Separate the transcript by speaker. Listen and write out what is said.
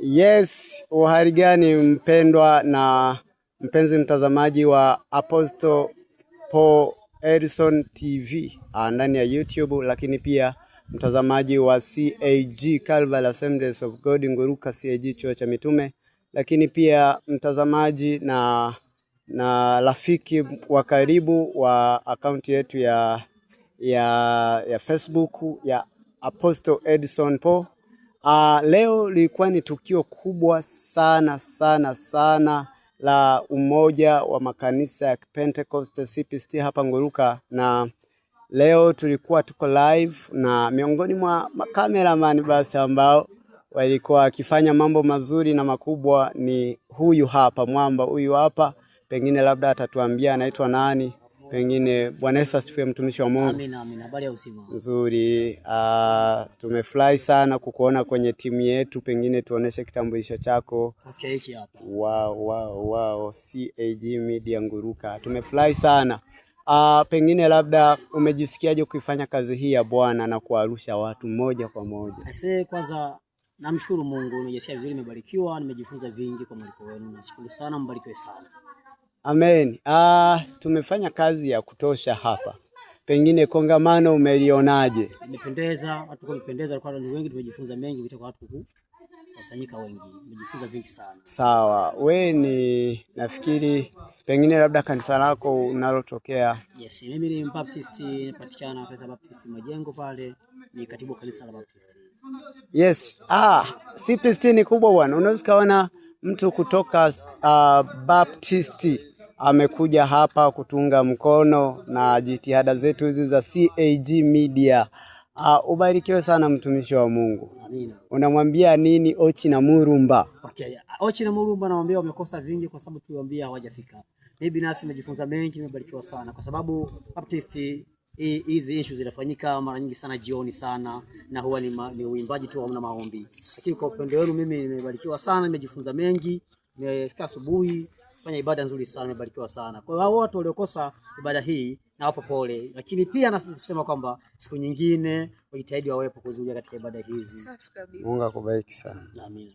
Speaker 1: Yes, uhali gani mpendwa na mpenzi mtazamaji wa Apostle Paul Edison TV ndani ya YouTube, lakini pia mtazamaji wa CAG Calvary Assemblies of God Nguruka CAG Chuo cha Mitume, lakini pia mtazamaji na rafiki wa karibu wa akaunti yetu ya Facebook ya Apostle Edison Paul. Leo lilikuwa ni tukio kubwa sana la umoja wa makanisa ya Pentecost CPST hapa Nguruka, na leo tulikuwa tuko live na miongoni mwa cameraman basi ambao walikuwa wakifanya mambo mazuri na makubwa ni huyu hapa mwamba, huyu hapa. Pengine labda atatuambia anaitwa nani. Pengine Bwana Yesu asifiwe, mtumishi wa Mungu.
Speaker 2: Amina, amina. Habari ya uzima?
Speaker 1: Nzuri. Tumefurahi sana kukuona kwenye timu yetu. Pengine tuoneshe kitambulisho chako.
Speaker 2: Okay, hiki hapa.
Speaker 1: Wow. CAG Media Nguruka. Tumefurahi sana. Pengine labda umejisikiaje kuifanya kazi hii ya Bwana na kuarusha watu moja kwa moja?
Speaker 2: Kwanza namshukuru Mungu, nimejisikia vizuri, nimebarikiwa, nimejifunza vingi kwa mwaliko wenu. Nashukuru sana, mbarikiwe sana.
Speaker 1: Amen. Tumefanya kazi ya kutosha hapa. Pengine kongamano umelionaje?
Speaker 2: Nimependeza, watu wamependeza, kwa watu wengi, tumejifunza mengi kutoka kwa watu kusanyika wengi. Nimejifunza vingi sana. Sawa.
Speaker 1: Ni nafikiri pengine labda kanisa lako unalotokea.
Speaker 2: Yes, mimi ni Baptist, napatikana katika Baptist Majengo pale, ni katibu kanisa la Baptist.
Speaker 1: Yes. CPST ni kubwa bwana. Unaweza kaona mtu kutoka Baptist amekuja hapa kutunga mkono na jitihada zetu hizi za CAG Media. Ubarikiwe sana mtumishi wa Mungu.
Speaker 2: Amina.
Speaker 1: Unamwambia nini Ochi na Murumba?
Speaker 2: Okay. Ochi na Murumba nawaambia wamekosa vingi kwa sababu tuliwaambia hawajafika. Mimi binafsi nimejifunza mengi, nimebarikiwa sana kwa sababu Baptist hizi issues zinafanyika mara nyingi sana jioni sana, na huwa ni uimbaji tu, hamna maombi. Lakini kwa upande wenu mimi nimebarikiwa sana, nimejifunza mengi. Nimefika asubuhi kufanya ibada nzuri sana, nimebarikiwa sana. Kwa hiyo watu waliokosa ibada hii na wapo pole, lakini pia nasema kwamba siku nyingine wajitahidi wawepo kuhudhuria katika ibada hizi.
Speaker 1: Mungu akubariki sana.
Speaker 2: Amina.